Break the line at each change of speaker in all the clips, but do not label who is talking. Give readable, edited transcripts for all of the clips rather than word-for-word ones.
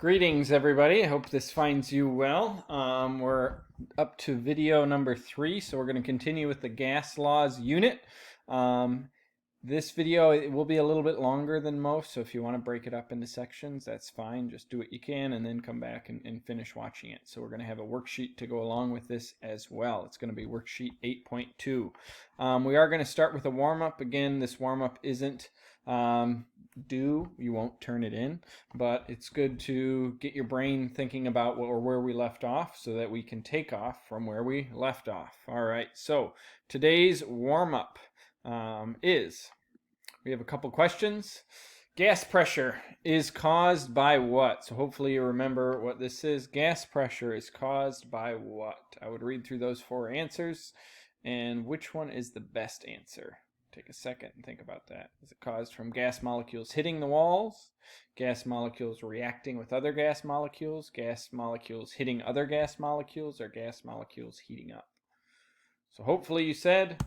Greetings, everybody. I hope this finds you well. We're up to video number 3, so we're going to continue with the gas laws unit. This video it will be a little bit longer than most, so if you want to break it up into sections, that's fine. Just do what you can and then come back and finish watching it. So we're going to have a worksheet to go along with this as well. It's going to be worksheet 8.2. We are going to start with a warm-up. Again, this warm-up isn't you won't turn it in, but it's good to get your brain thinking about where we left off so that we can take off from where we left off. All right, so today's warm-up is we have a couple questions. Gas pressure is caused by what? So hopefully you remember what this is. Gas pressure is caused by what? I would read through those 4 answers, and which one is the best answer? Take a second and think about that. Is it caused from gas molecules hitting the walls, gas molecules reacting with other gas molecules hitting other gas molecules, or gas molecules heating up? So hopefully you said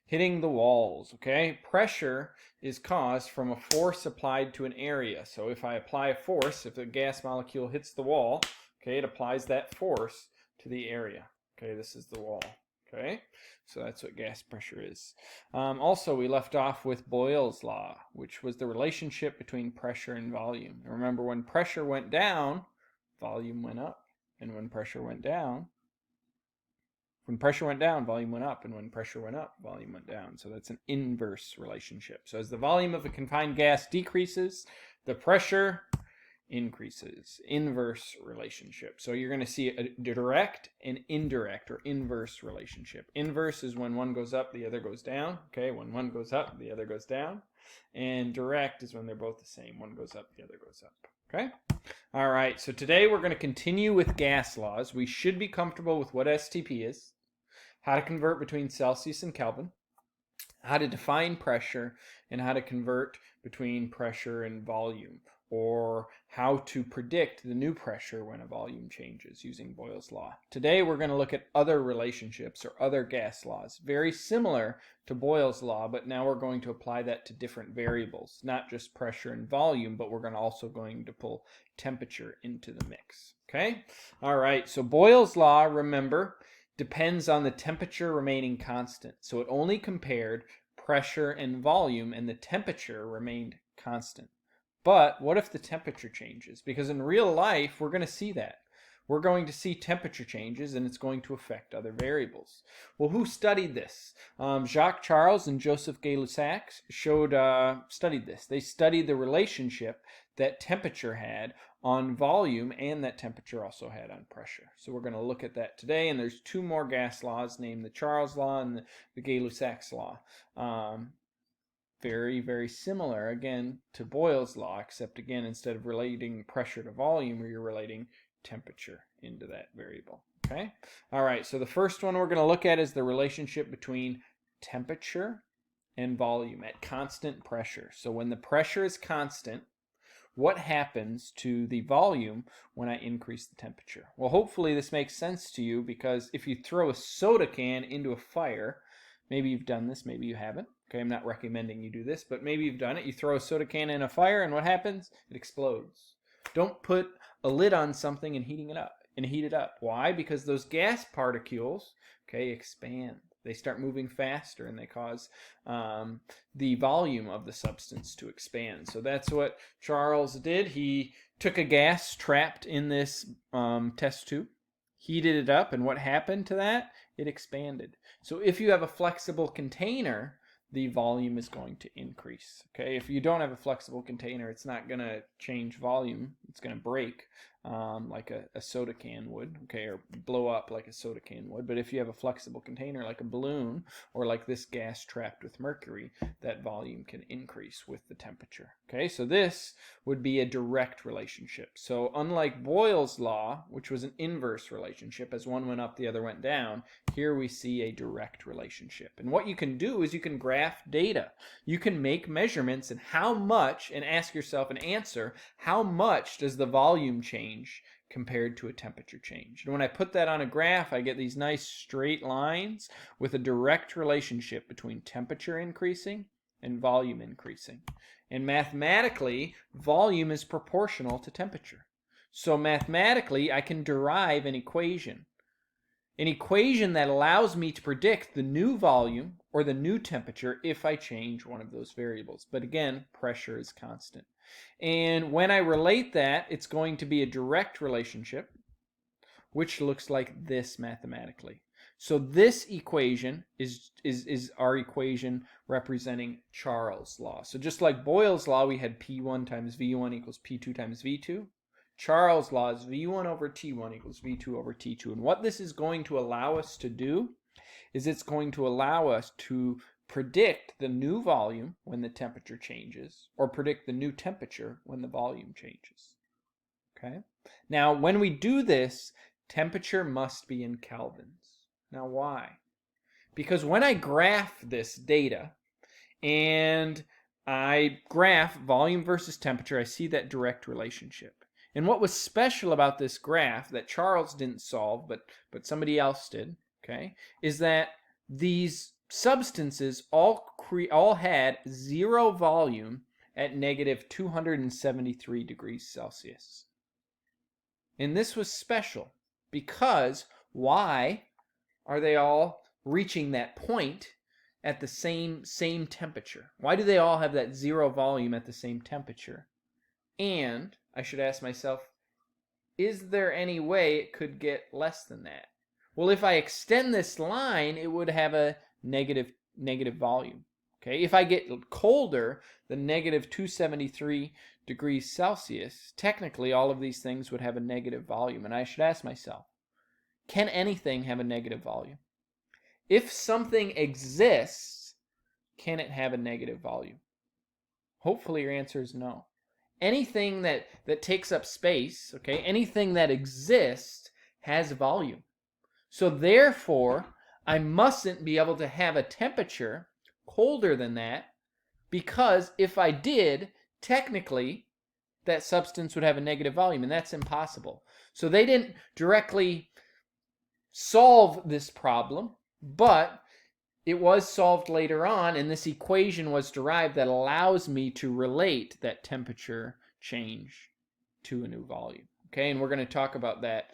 hitting the walls, okay? Pressure is caused from a force applied to an area. So if I apply a force, if a gas molecule hits the wall, okay, it applies that force to the area. Okay, this is the wall. Okay, so that's what gas pressure is. Also, we left off with Boyle's law, which was the relationship between pressure and volume. And remember, when pressure went down, volume went up. And when pressure went down, volume went up. And when pressure went up, volume went down. So that's an inverse relationship. So as the volume of a confined gas decreases, the pressure increases. Inverse relationship. So you're going to see a direct and indirect or inverse relationship. Inverse is when one goes up, the other goes down. Okay, when one goes up, the other goes down. And direct is when they're both the same. One goes up, the other goes up. Okay? All right, so today we're going to continue with gas laws. We should be comfortable with what STP is, how to convert between Celsius and Kelvin, how to define pressure, and how to convert between pressure and volume, or how to predict the new pressure when a volume changes using Boyle's law. Today we're going to look at other relationships or other gas laws, very similar to Boyle's law, but now we're going to apply that to different variables, not just pressure and volume, but we're also going to pull temperature into the mix. Okay? All right, so Boyle's law, remember, depends on the temperature remaining constant. So it only compared pressure and volume, and the temperature remained constant. But what if the temperature changes? Because in real life, we're going to see that. We're going to see temperature changes, and it's going to affect other variables. Well, who studied this? Jacques Charles and Joseph Gay-Lussac studied this. They studied the relationship that temperature had on volume and that temperature also had on pressure. So we're going to look at that today, and there's 2 more gas laws named the Charles law and the Gay-Lussac law. Very, very similar, again, to Boyle's law, except, again, instead of relating pressure to volume, you're relating temperature into that variable. Okay? All right, so the first one we're going to look at is the relationship between temperature and volume at constant pressure. So when the pressure is constant, what happens to the volume when I increase the temperature? Well, hopefully this makes sense to you, because if you throw a soda can into a fire, maybe you've done this, maybe you haven't. Okay, I'm not recommending you do this, but maybe you've done it. You throw a soda can in a fire, and what happens? It explodes. Don't put a lid on something and heat it up. Why? Because those gas particles, okay, expand. They start moving faster, and they cause the volume of the substance to expand. So that's what Charles did. He took a gas trapped in this test tube, heated it up, and what happened to that? It expanded. So if you have a flexible container, the volume is going to increase. Okay, if you don't have a flexible container, it's not going to change volume. It's going to break like a soda can would, okay, or blow up like a soda can would. But if you have a flexible container like a balloon, or like this gas trapped with mercury, that volume can increase with the temperature. Okay, so this would be a direct relationship. So unlike Boyle's law, which was an inverse relationship, as one went up, the other went down, here we see a direct relationship. And what you can do is you can graph data. You can make measurements and how much, and ask yourself and answer, how much does the volume change compared to a temperature change? And when I put that on a graph, I get these nice straight lines with a direct relationship between temperature increasing and volume increasing. And mathematically, volume is proportional to temperature. So mathematically, I can derive an equation that allows me to predict the new volume or the new temperature if I change one of those variables. But again, pressure is constant. And when I relate that, it's going to be a direct relationship, which looks like this mathematically. So this equation is our equation representing Charles' law. So just like Boyle's law, we had P1 times V1 equals P2 times V2. Charles' law is V1 over T1 equals V2 over T2. And what this is going to allow us to do is it's going to allow us to predict the new volume when the temperature changes, or predict the new temperature when the volume changes. Okay? Now, when we do this, temperature must be in kelvins. Now, why? Because when I graph this data and I graph volume versus temperature, I see that direct relationship. And what was special about this graph that Charles didn't solve, but somebody else did, okay, is that these substances all had zero volume at negative 273 degrees Celsius. And this was special because why are they all reaching that point at the same temperature? Why do they all have that zero volume at the same temperature? And I should ask myself, is there any way it could get less than that? Well, if I extend this line, it would have a negative volume. Okay, if I get colder than negative 273 degrees Celsius, technically all of these things would have a negative volume. And I should ask myself, can anything have a negative volume? If something exists, can it have a negative volume? Hopefully your answer is no. Anything that takes up space, okay, anything that exists has volume. So therefore, I mustn't be able to have a temperature colder than that, because if I did, technically, that substance would have a negative volume, and that's impossible. So they didn't directly solve this problem, but it was solved later on, and this equation was derived that allows me to relate that temperature change to a new volume. Okay, and we're going to talk about that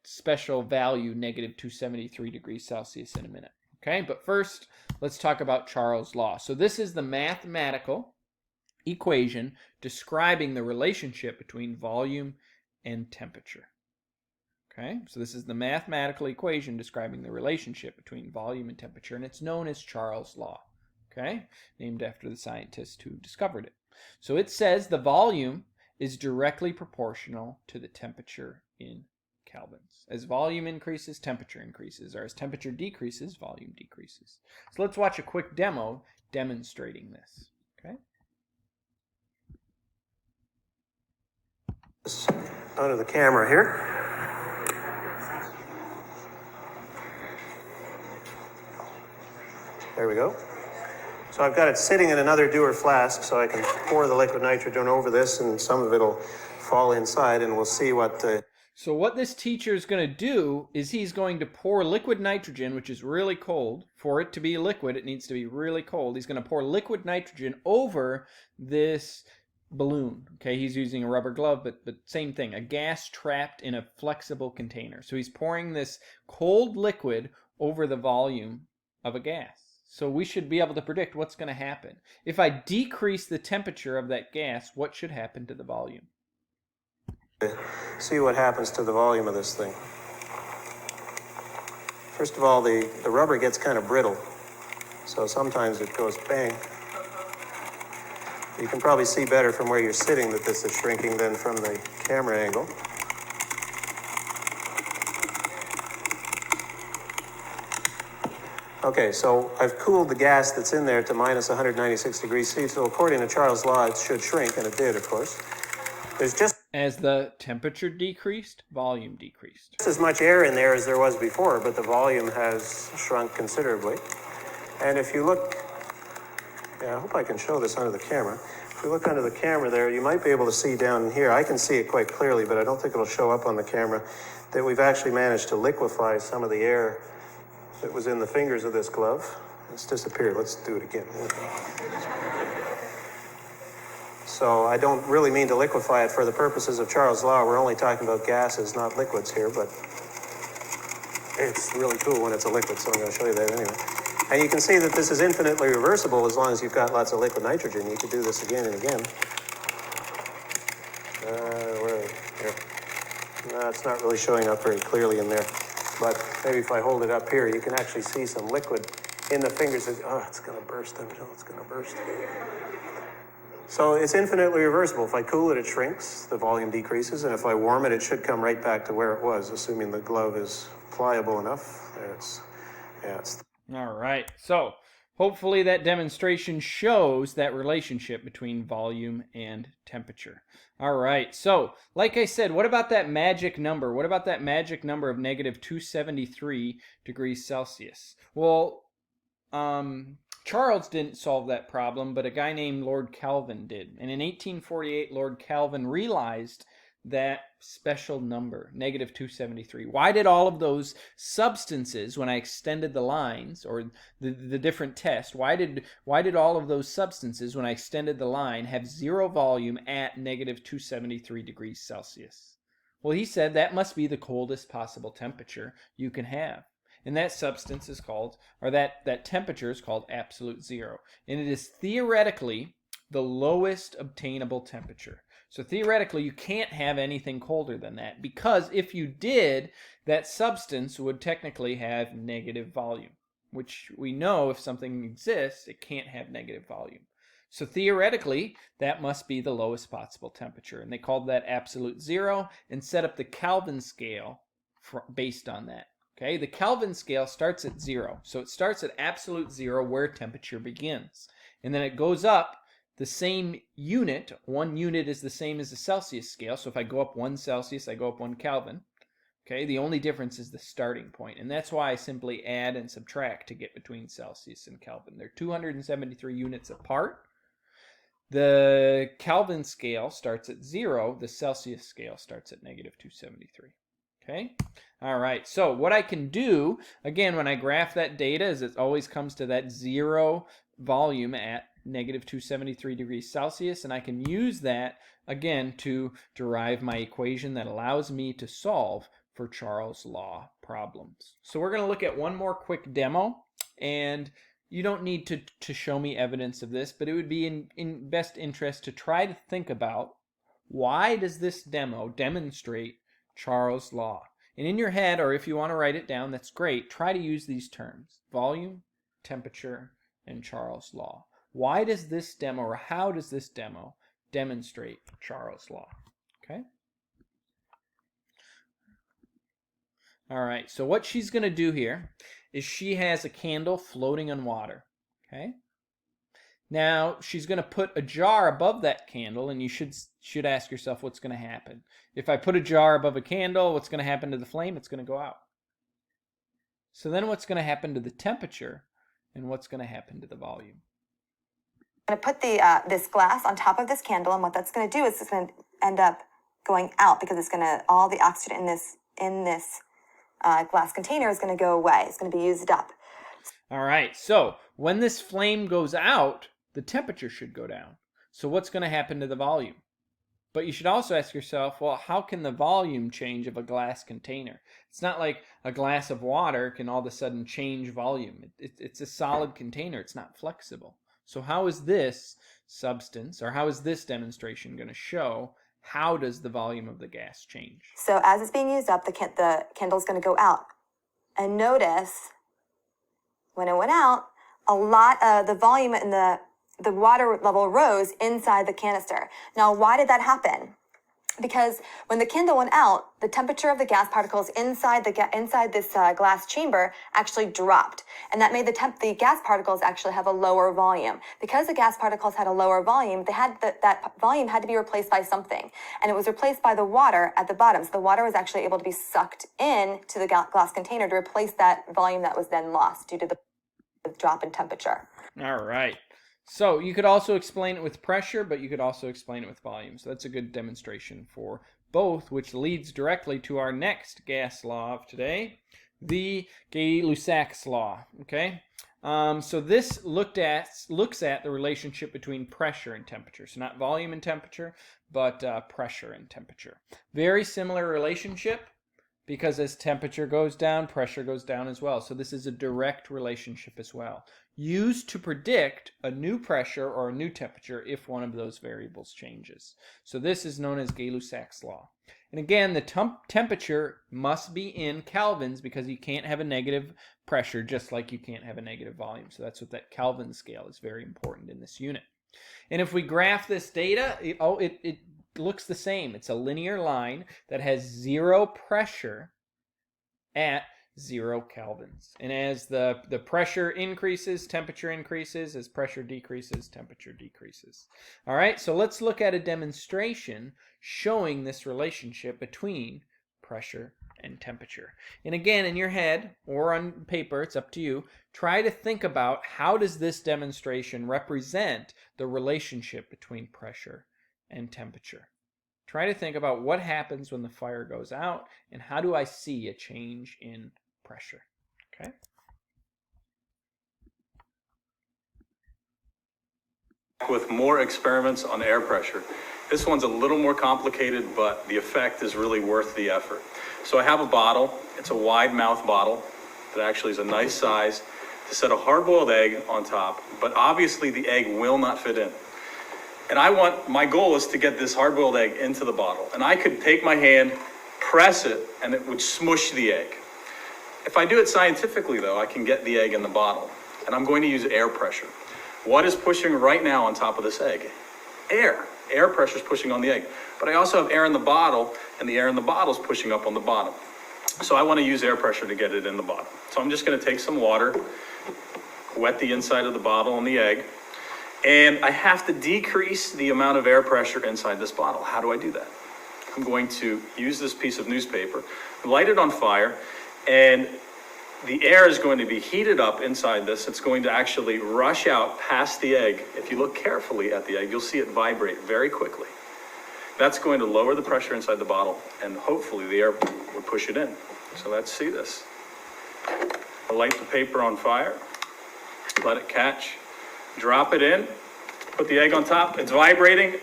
special value, negative 273 degrees Celsius, in a minute. Okay, but first, let's talk about Charles' law. So this is the mathematical equation describing the relationship between volume and temperature. Okay, so this is the mathematical equation describing the relationship between volume and temperature, and it's known as Charles' law. Okay, named after the scientist who discovered it. So it says the volume is directly proportional to the temperature in kelvins. As volume increases, temperature increases, or as temperature decreases, volume decreases. So let's watch a quick demo demonstrating this. Okay.
Under the camera here. There we go. So I've got it sitting in another Dewar flask, so I can pour the liquid nitrogen over this, and some of it will fall inside, and we'll see what...
So what this teacher is going to do is he's going to pour liquid nitrogen, which is really cold. For it to be liquid, it needs to be really cold. He's going to pour liquid nitrogen over this balloon. Okay, he's using a rubber glove, but same thing, a gas trapped in a flexible container. So he's pouring this cold liquid over the volume of a gas. So we should be able to predict what's going to happen. If I decrease the temperature of that gas, what should happen to the volume?
See what happens to the volume of this thing. First of all, the rubber gets kind of brittle, so sometimes it goes bang. You can probably see better from where you're sitting that this is shrinking than from the camera angle. Okay, so I've cooled the gas that's in there to minus 196 degrees C, so according to Charles' law, it should shrink, and it did, of course. There's just...
As the temperature decreased, volume decreased.
As much air in there as there was before, but the volume has shrunk considerably. And if you look... Yeah, I hope I can show this under the camera. If you look under the camera there, you might be able to see down here. I can see it quite clearly, but I don't think it'll show up on the camera, that we've actually managed to liquefy some of the air that was in the fingers of this glove. It's disappeared. Let's do it again. So I don't really mean to liquefy it for the purposes of Charles' law. We're only talking about gases, not liquids here, but it's really cool when it's a liquid, so I'm going to show you that anyway. And you can see that this is infinitely reversible as long as you've got lots of liquid nitrogen. You could do this again and again. Where are we? Here. No, it's not really showing up very clearly in there. But maybe if I hold it up here, you can actually see some liquid in the fingers. Oh, it's going to burst. I know it's going to burst. So it's infinitely reversible. If I cool it, it shrinks, the volume decreases, and if I warm it, it should come right back to where it was, assuming the glove is pliable enough. There it's.
All right. So hopefully that demonstration shows that relationship between volume and temperature. All right. So like I said, what about that magic number? What about that magic number of negative 273 degrees Celsius? Well, Charles didn't solve that problem, but a guy named Lord Kelvin did. And in 1848, Lord Kelvin realized that special number, negative 273. Why did all of those substances, when I extended the lines, or the different test, why did all of those substances, when I extended the line, have zero volume at negative 273 degrees Celsius? Well, he said that must be the coldest possible temperature you can have. And that substance is called, or that temperature is called absolute zero. And it is theoretically the lowest obtainable temperature. So theoretically, you can't have anything colder than that, because if you did, that substance would technically have negative volume, which we know if something exists, it can't have negative volume. So theoretically, that must be the lowest possible temperature. And they called that absolute zero and set up the Kelvin scale based on that. Okay, the Kelvin scale starts at 0. So it starts at absolute 0 where temperature begins. And then it goes up the same unit. 1 unit is the same as the Celsius scale. So if I go up 1 Celsius, I go up 1 Kelvin. Okay, the only difference is the starting point. And that's why I simply add and subtract to get between Celsius and Kelvin. They're 273 units apart. The Kelvin scale starts at 0. The Celsius scale starts at negative 273. Okay, all right, so what I can do, again, when I graph that data, is it always comes to that 0 volume at negative 273 degrees Celsius, and I can use that, again, to derive my equation that allows me to solve for Charles' law problems. So we're going to look at one more quick demo, and you don't need to show me evidence of this, but it would be in best interest to try to think about, why does this demo demonstrate Charles' law? And in your head, or if you want to write it down, that's great. Try to use these terms: volume, temperature, and Charles' law. Why does this demo, or how does this demo demonstrate Charles' law? Okay? All right, so what she's going to do here is she has a candle floating on water. Okay? Now, she's going to put a jar above that candle, and you should ask yourself what's going to happen. If I put a jar above a candle, what's going to happen to the flame? It's going to go out. So then what's going to happen to the temperature, and what's going to happen to the volume?
I'm going to put this glass on top of this candle, and what that's going to do is it's going to end up going out, because it's going to, all the oxygen in this glass container is going to go away. It's going to be used up.
All right, so when this flame goes out, the temperature should go down. So what's going to happen to the volume? But you should also ask yourself, well, how can the volume change of a glass container? It's not like a glass of water can all of a sudden change volume. It's a solid container. It's not flexible. So how is this substance, or how is this demonstration going to show how does the volume of the gas change?
So as it's being used up, the candle's going to go out. And notice, when it went out, a lot of the volume in the water level rose inside the canister. Now, why did that happen? Because when the candle went out, the temperature of the gas particles inside this glass chamber actually dropped, and that made the gas particles actually have a lower volume. Because the gas particles had a lower volume, that volume had to be replaced by something, and it was replaced by the water at the bottom. So the water was actually able to be sucked in to the glass container to replace that volume that was then lost due to the drop in temperature.
All right. So you could also explain it with pressure, but you could also explain it with volume. So that's a good demonstration for both, which leads directly to our next gas law of today, the Gay-Lussac's law. Okay, so this looks at the relationship between pressure and temperature. So not volume and temperature, but pressure and temperature. Very similar relationship, because as temperature goes down, pressure goes down as well. So this is a direct relationship as well, used to predict a new pressure or a new temperature if one of those variables changes. So this is known as Gay-Lussac's law. And again, the temperature must be in kelvins, because you can't have a negative pressure just like you can't have a negative volume. So that's what that Kelvin scale is very important in this unit. And if we graph this data, it looks the same. It's a linear line that has 0 pressure at 0 kelvins. And as the pressure increases, temperature increases. As pressure decreases, temperature decreases. All right, so let's look at a demonstration showing this relationship between pressure and temperature. And again, in your head or on paper, it's up to you, try to think about how does this demonstration represent the relationship between pressure and temperature. Try to think about what happens when the fire goes out, and how do I see a change in pressure. Okay?
With more experiments on air pressure. This one's a little more complicated, but the effect is really worth the effort. So I have a bottle. It's a wide mouth bottle that actually is a nice size to set a hard-boiled egg on top, but obviously the egg will not fit in. And my goal is to get this hard-boiled egg into the bottle. And I could take my hand, press it, and it would smush the egg. If I do it scientifically, though, I can get the egg in the bottle. And I'm going to use air pressure. What is pushing right now on top of this egg? Air. Air pressure is pushing on the egg. But I also have air in the bottle, and the air in the bottle is pushing up on the bottom. So I want to use air pressure to get it in the bottle. So I'm just going to take some water, wet the inside of the bottle and the egg, and I have to decrease the amount of air pressure inside this bottle. How do I do that? I'm going to use this piece of newspaper, light it on fire, and the air is going to be heated up inside this. It's going to actually rush out past the egg. If you look carefully at the egg, you'll see it vibrate very quickly. That's going to lower the pressure inside the bottle, and hopefully the air will push it in. So let's see this. I'll light the paper on fire, let it catch, drop it in, put the egg on top. It's vibrating.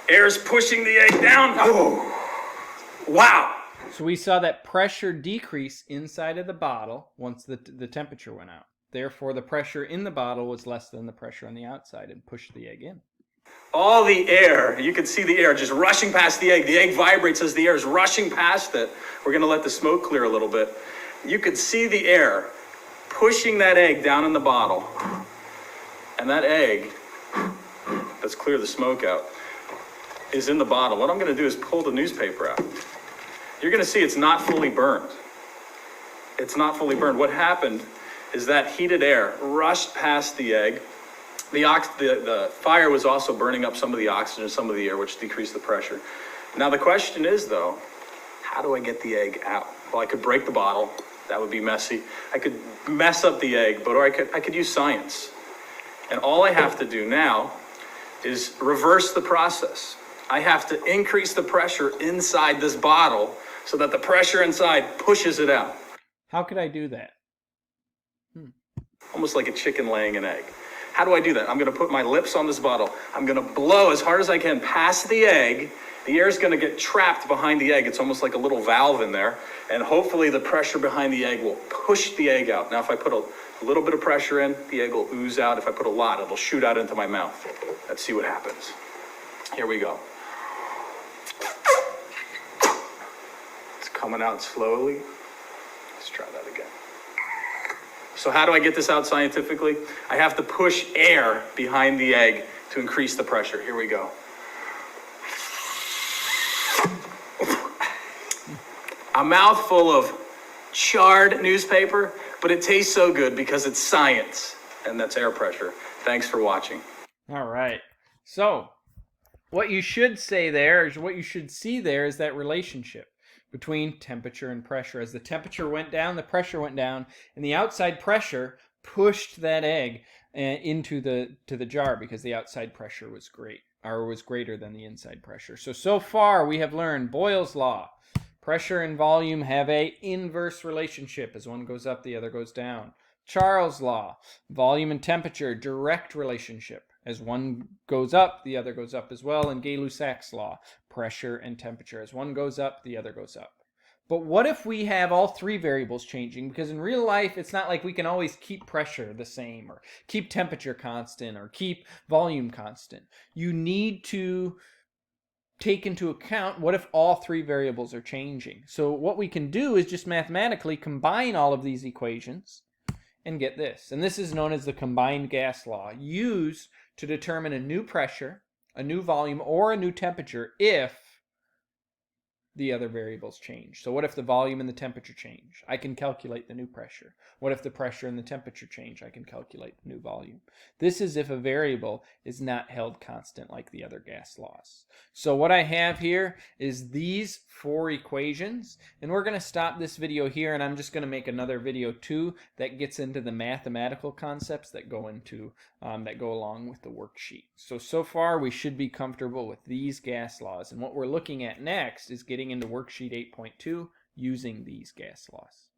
Air is pushing the egg down. Oh, wow.
So we saw that pressure decrease inside of the bottle once the temperature went out. Therefore, the pressure in the bottle was less than the pressure on the outside and pushed the egg in.
All the air, you can see the air just rushing past the egg. The egg vibrates as the air is rushing past it. We're going to let the smoke clear a little bit. You could see the air pushing that egg down in the bottle. And that egg, let's clear the smoke out, is in the bottle. What I'm going to do is pull the newspaper out. You're going to see it's not fully burned. It's not fully burned. What happened is that heated air rushed past the egg. The fire was also burning up some of the oxygen, some of the air, which decreased the pressure. Now the question is, though, how do I get the egg out? Well, I could break the bottle. That would be messy. I could mess up the egg, or I could use science. And all I have to do now is reverse the process. I have to increase the pressure inside this bottle so that the pressure inside pushes it out.
How could I do that?
Almost like a chicken laying an egg. How do I do that? I'm going to put my lips on this bottle. I'm going to blow as hard as I can past the egg. The air is going to get trapped behind the egg. It's almost like a little valve in there. And hopefully the pressure behind the egg will push the egg out. Now, if I put a little bit of pressure in, the egg will ooze out. If I put a lot, it'll shoot out into my mouth. Let's see what happens. Here we go. It's coming out slowly. Let's try that again. So how do I get this out scientifically? I have to push air behind the egg to increase the pressure. Here we go. A mouthful of charred newspaper, but it tastes so good because it's science, and that's air pressure. Thanks for watching.
All right. So what you should say there is what you should see there is that relationship between temperature and pressure. As the temperature went down, the pressure went down, and the outside pressure pushed that egg into the jar because the outside pressure was greater than the inside pressure. So far we have learned Boyle's law, Pressure and volume have a inverse relationship. As one goes up, the other goes down. Charles' law, volume and temperature, direct relationship. As one goes up, the other goes up as well. And Gay-Lussac's law, pressure and temperature. As one goes up, the other goes up. But what if we have all three variables changing? Because in real life, it's not like we can always keep pressure the same or keep temperature constant or keep volume constant. You need to take into account what if all three variables are changing. So what we can do is just mathematically combine all of these equations and get this. And this is known as the combined gas law, used to determine a new pressure, a new volume, or a new temperature if the other variables change. So what if the volume and the temperature change? I can calculate the new pressure. What if the pressure and the temperature change? I can calculate the new volume. This is if a variable is not held constant like the other gas laws. So what I have here is these four equations, and we're going to stop this video here, and I'm just going to make another video too that gets into the mathematical concepts that go into that go along with the worksheet. So far we should be comfortable with these gas laws, and what we're looking at next is getting into worksheet 8.2 using these gas laws.